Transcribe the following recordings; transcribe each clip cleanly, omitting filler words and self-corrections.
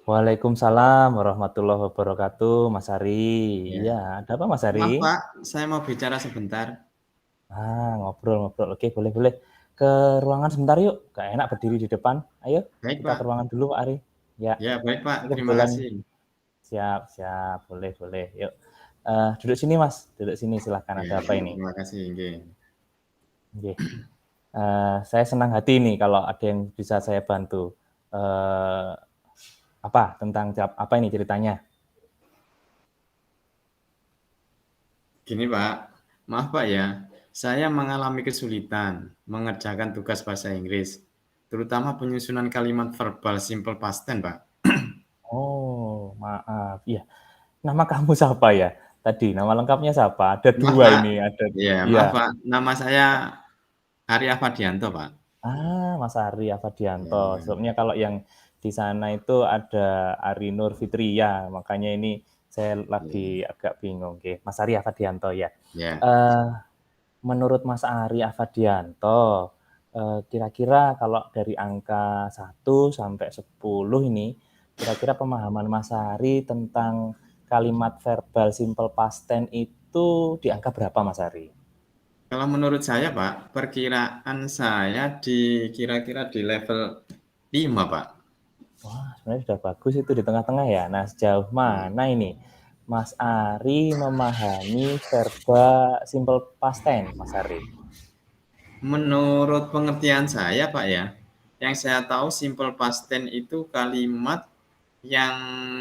Waalaikumsalam warahmatullahi wabarakatuh, Mas Ari. Ya. Iya, ada apa Mas Maaf Ari? Pak, saya mau bicara sebentar. Ngobrol-ngobrol. Oke, boleh-boleh. Ke ruangan sebentar yuk. Gak enak berdiri di depan. Ayo, Baik kita ke Pak. ruangan dulu, Pak Ari. Ya, Ya baik Pak, ini terima kebetulan kasih. siap, siap. Boleh, boleh. Yuk. Duduk sini, Mas. Duduk sini, silahkan. Ya, Ada apa ini? terima kasih. Oke. Oke. Saya senang hati nih kalau ada yang bisa saya bantu. Eh, apa tentang apa ini ceritanya? Gini Pak, maaf Pak ya, saya mengalami kesulitan mengerjakan tugas bahasa Inggris, terutama penyusunan kalimat verbal simple past tense Pak. Oh, maaf. Iya, nama kamu siapa ya? Tadi nama lengkapnya siapa? Ada Maaf dua Pak, ini, ada. ya maaf Iya. Pak, nama saya Arya Fadianto Pak. Mas Ari Ya, Afadianto. Sebabnya kalau yang di sana itu ada Ari Nur Fitria, makanya ini saya lagi ya, agak bingung. Oke, Mas Ari Afadianto ya. ya. Eh, Menurut Mas Ari Afadianto, kira-kira kalau dari angka 1 sampai 10 ini, kira-kira pemahaman Mas Ari tentang kalimat verbal simple past tense itu di angka berapa, Mas Ari? Kalau menurut saya Pak, perkiraan saya kira-kira di level 5 Pak. Wah, sebenarnya sudah bagus itu di tengah-tengah ya. Nah, sejauh Ya. mana ini Mas Ari memahami verba simple past tense, Mas Ari? Menurut pengertian saya, Pak ya, yang saya tahu simple past tense itu kalimat yang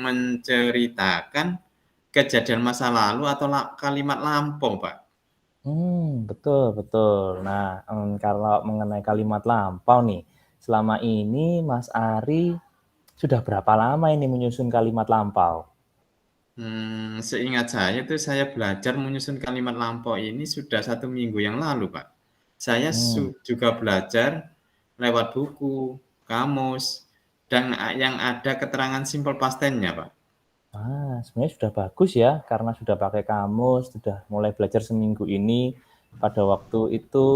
menceritakan kejadian masa lalu atau kalimat lampau, Pak. Betul, betul. Nah, kalau mengenai kalimat lampau nih, selama ini Mas Ari sudah berapa lama ini menyusun kalimat lampau? Seingat saya itu saya belajar menyusun kalimat lampau ini sudah 1 minggu yang lalu, Pak. Saya Hmm, juga belajar lewat buku, kamus, dan yang ada keterangan simple past tense-nya, Pak. Sebenarnya sudah bagus ya, karena sudah pakai kamus, sudah mulai belajar seminggu ini. Pada waktu itu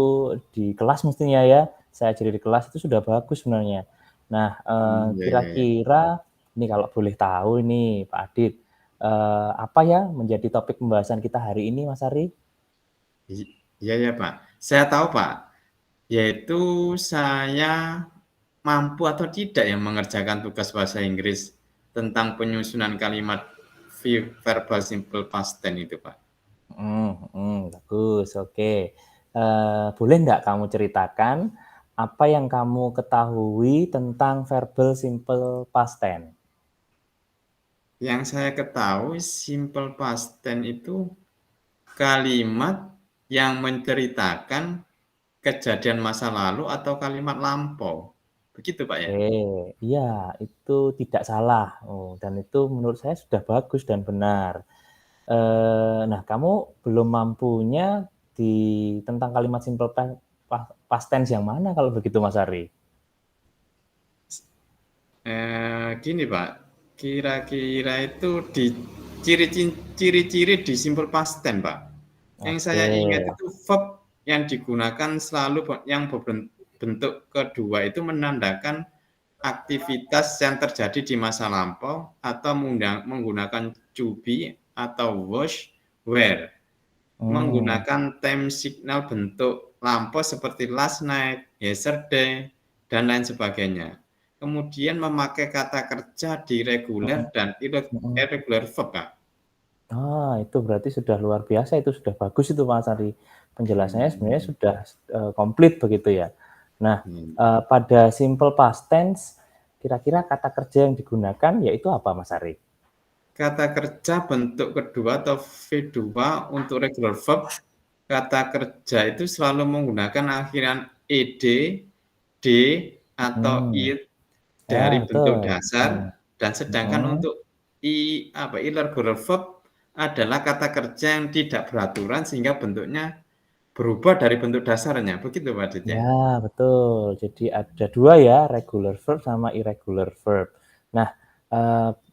di kelas mestinya ya, saya jadi di kelas itu sudah bagus sebenarnya. Nah, Ya, ya, ya. kira-kira ini kalau boleh tahu ini Pak Adit, apa ya menjadi topik pembahasan kita hari ini, Mas Ari? Iya ya, Pak. Saya tahu, Pak, yaitu saya mampu atau tidak yang mengerjakan tugas bahasa Inggris tentang penyusunan kalimat verbal simple past tense itu, Pak. Bagus, oke. Boleh nggak kamu ceritakan apa yang kamu ketahui tentang verbal simple past tense? Yang saya ketahui simple past tense itu kalimat yang menceritakan kejadian masa lalu atau kalimat lampau. Begitu, Pak ya? Oke, iya itu tidak salah, dan itu menurut saya sudah bagus dan benar. Nah kamu belum mampunya di tentang kalimat simple past tense yang mana kalau begitu Mas Ari? Gini Pak, kira-kira itu di ciri-ciri di simple past tense, Pak. Yang Oke, saya ingat itu verb yang digunakan selalu yang berbentuk kedua itu menandakan aktivitas yang terjadi di masa lampau atau menggunakan to be atau was, were. mmm, Menggunakan time signal bentuk lampau seperti last night, yesterday, dan lain sebagainya. Kemudian memakai kata kerja di reguler mhm dan mhm. irregular verb, Kak. Itu berarti sudah luar biasa, itu sudah bagus itu Mas Ari. Penjelasannya sebenarnya Hmm, sudah, komplit begitu ya. Nah, hmm. pada simple past tense kira-kira kata kerja yang digunakan yaitu apa Mas Ari? Kata kerja bentuk kedua atau V2 untuk regular verb, kata kerja itu selalu menggunakan akhiran ed, d, atau Mhm. it dari bentuk Betul, dasar, dan sedangkan mhm. untuk irregular verb adalah kata kerja yang tidak beraturan sehingga bentuknya berubah dari bentuk dasarnya. Begitu Pak Dit ya? Betul. Jadi ada 2 ya, regular verb sama irregular verb. Nah,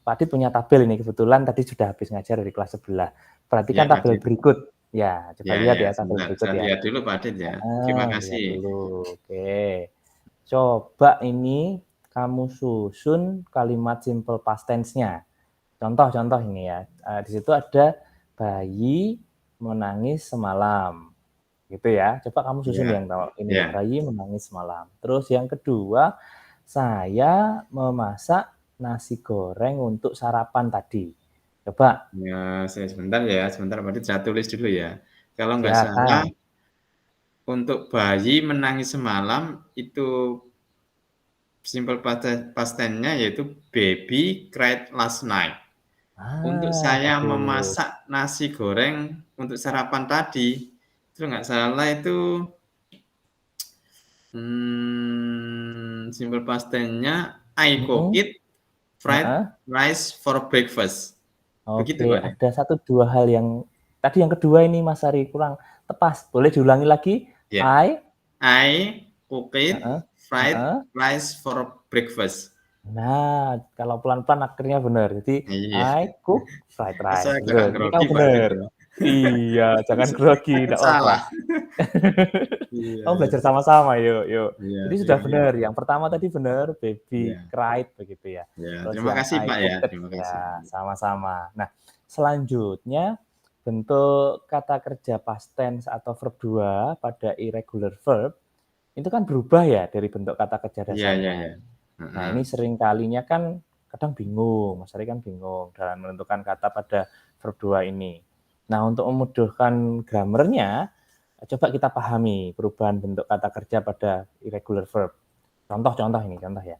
Pak Adit punya tabel ini kebetulan tadi sudah habis ngajar dari kelas sebelah. Iya Perhatikan Pak tabel Dit. berikut. Ya, coba Ya lihat ya, ya tabel sebentar berikut saya ya. lihat dulu Pak Dit ya. Terima Lihat kasih. dulu, oke. Coba ini, kamu susun kalimat simple past tense-nya. Contoh-contoh ini ya, di situ ada bayi menangis semalam, gitu ya. Coba kamu susun Iya, yang ini ya, iya. bayi menangis semalam. Terus yang kedua, saya memasak nasi goreng untuk sarapan tadi. Coba, Ya, sebentar berarti saya tulis dulu ya. Kalau nggak salah, silakan. untuk bayi menangis semalam itu simple past tense-nya yaitu baby cried last night. Untuk Ah, saya bagus. memasak nasi goreng untuk sarapan tadi, itu nggak salah itu, simple past tense-nya I cook Mhm, it fried heeh. rice for breakfast. Begitu, Oke, Pak, ya? ada satu 2 hal yang tadi yang kedua ini Mas Ari kurang tepas. Boleh diulangi lagi? Ya. I I cook it heeh fried heeh. rice for breakfast. Nah, kalau pelan-pelan akhirnya benar. Jadi, Iya, I cook fried rice, saya gitu. agak Jadi kamu grogi, Pak, bener. gitu. Iya, jangan Supaya grogi, takut nggak apa-apa. salah. Iya, Kamu iya. belajar sama-sama, yuk yuk. Iya, Jadi sudah iya, iya. benar, yang pertama tadi benar, baby Iya, cried begitu ya. iya. Terus Terima yang kasih, I Pak, ya, cooked terima kasih. ya, sama-sama. Nah, selanjutnya bentuk kata kerja past tense atau verb 2 pada irregular verb itu kan berubah ya dari bentuk kata kerja Iya, iya, dasarnya. iya. Nah, Heeh. ini sering kalinya kan kadang bingung, Mas Ari kan bingung dalam menentukan kata pada verb 2 ini. Nah, untuk memudahkan grammarnya, coba kita pahami perubahan bentuk kata kerja pada irregular verb. Contoh-contoh ini, contoh ya.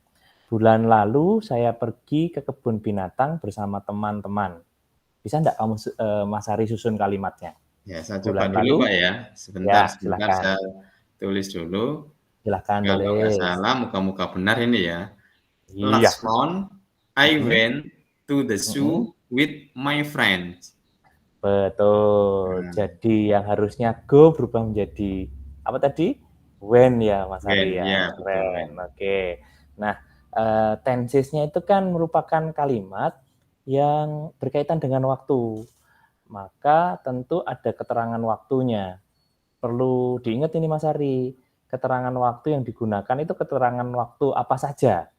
Bulan lalu saya pergi ke kebun binatang bersama teman-teman. Bisa enggak kamu Mas Ari susun kalimatnya? Ya, saya coba Bulan dulu, lalu, Pak, ya. Sebentar ya sebentar silahkan. saya tulis dulu. Silahkan Kalau nggak tulis. salah moga-moga benar ini ya. Iya. Last month, I Mm-mm, went to the zoo mm-mm. with my friends. Betul. Nah, Jadi yang harusnya go berubah menjadi apa tadi? When ya, Mas when, Ari ya. ya betul, when. Keren. Oke. Nah, tensesnya itu kan merupakan kalimat yang berkaitan dengan waktu. Maka tentu ada keterangan waktunya. Perlu diingat ini Mas Ari, keterangan waktu yang digunakan itu keterangan waktu apa saja?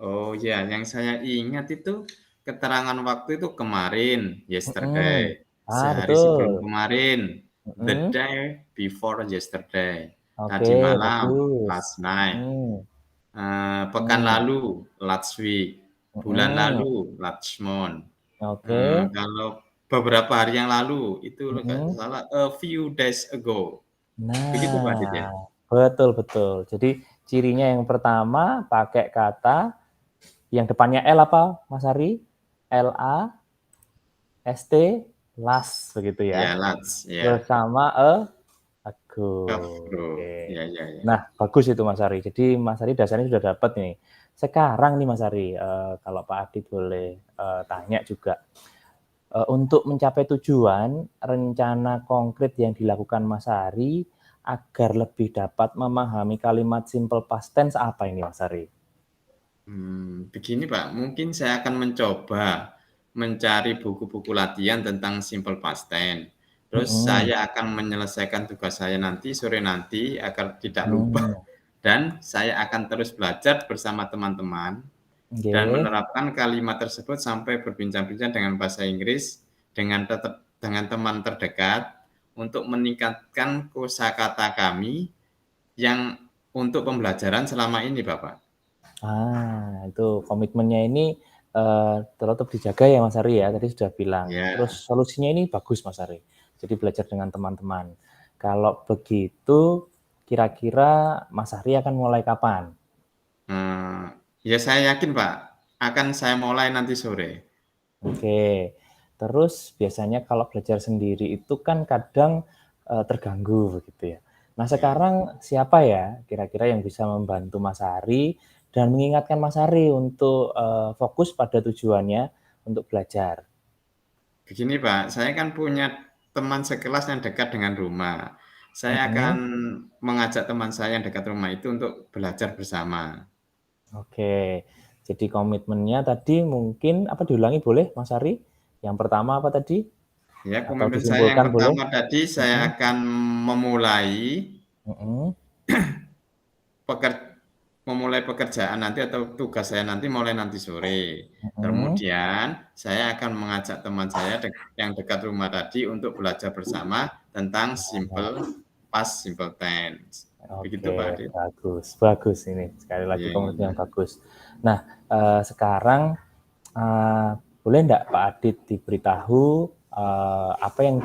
Oh ya, yang saya ingat itu keterangan waktu itu kemarin, yesterday, Mhm. Ah, sehari sebelum betul. kemarin, the Mhm. day before yesterday, tadi Oke, malam, bagus. last night, Mhm. pekan Mhm. lalu, last week, bulan Mhm. lalu, last month, Oke. kalau beberapa hari yang lalu itu kalau nggak Mhm. salah a few days ago, begitu Pak Adit ya? Nah, betul betul. Jadi cirinya yang pertama pakai kata yang depannya L apa, Mas Ari? LAST, last begitu Ya ya. last, ya, Bersama ago. bro, Oke. ya, ya, ya. Nah, bagus itu Mas Ari. Jadi Mas Ari dasarnya sudah dapat nih. Sekarang nih Mas Ari, kalau Pak Adit boleh tanya juga. Untuk mencapai tujuan, rencana konkret yang dilakukan Mas Ari agar lebih dapat memahami kalimat simple past tense apa ini Mas Ari? Begini Pak, mungkin saya akan mencoba mencari buku-buku latihan tentang simple past tense. Terus Mhm. saya akan menyelesaikan tugas saya nanti, sore nanti agar tidak lupa. Mmm, Dan saya akan terus belajar bersama teman-teman dan nggih. menerapkan kalimat tersebut sampai berbincang-bincang dengan bahasa Inggris dengan teman terdekat untuk meningkatkan kosakata kami yang untuk pembelajaran selama ini, Bapak. Itu komitmennya ini, tetap dijaga ya Mas Ari ya, tadi sudah bilang. Terus Ya. solusinya ini bagus Mas Ari, jadi belajar dengan teman-teman. Kalau begitu, kira-kira Mas Ari akan mulai kapan? Eee, ya saya yakin Pak, akan saya mulai nanti sore. Oke. Terus biasanya kalau belajar sendiri itu kan kadang, terganggu begitu ya. Nah Ya, sekarang siapa ya kira-kira yang bisa membantu Mas Ari dan mengingatkan Mas Ari untuk, fokus pada tujuannya untuk belajar? begini Pak, saya kan punya teman sekelas yang dekat dengan rumah. Saya akan Mhm. mengajak teman saya yang dekat rumah itu untuk belajar bersama. Oke. Jadi komitmennya tadi mungkin apa diulangi boleh Mas Ari? Yang pertama apa tadi? Ya, Atau komitmen saya yang disimpulkan boleh? pertama tadi saya Mhm akan memulai mhm. peker memulai pekerjaan nanti atau tugas saya nanti mulai nanti sore. Mhm. Kemudian saya akan mengajak teman saya yang dekat rumah tadi untuk belajar bersama tentang simple past simple tense. Begitu Pak Oke, Adit. bagus bagus ini, sekali lagi Iya komentar iya. yang bagus. Nah, sekarang, boleh ndak Pak Adit diberitahu, apa yang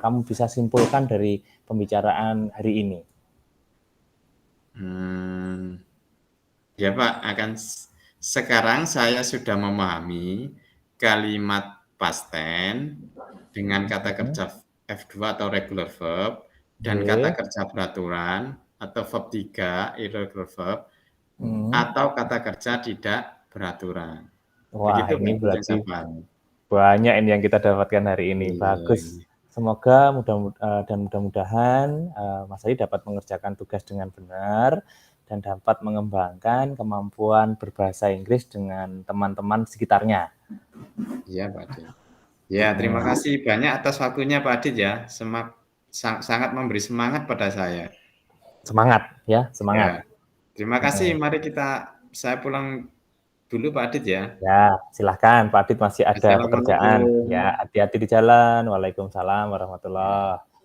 kamu bisa simpulkan dari pembicaraan hari ini? Ya Pak, sekarang saya sudah memahami kalimat past tense dengan kata Mhm, kerja F2 atau regular verb dan kata oke, kerja beraturan atau verb 3 irregular verb mhm. atau kata kerja tidak beraturan. Wah, Begitu ini Pak yang berarti saya pahami. banyak ini yang kita dapatkan hari ini, Iya, bagus. Semoga dan mudah-mudahan, Mas Adi dapat mengerjakan tugas dengan benar dan dapat mengembangkan kemampuan berbahasa Inggris dengan teman-teman sekitarnya. iya Pak Adit. Ya, terima Mhm, kasih banyak atas waktunya Pak Adit ya, sangat memberi semangat pada saya. semangat ya, Ya, semangat. terima kasih. Mhm. Mari saya pulang dulu Pak Adit ya. Ya, silahkan Pak Adit masih ada pekerjaan. Assalamualaikum. Ya, hati-hati di jalan. Waalaikumsalam warahmatullahi Ya. wabarakatuh.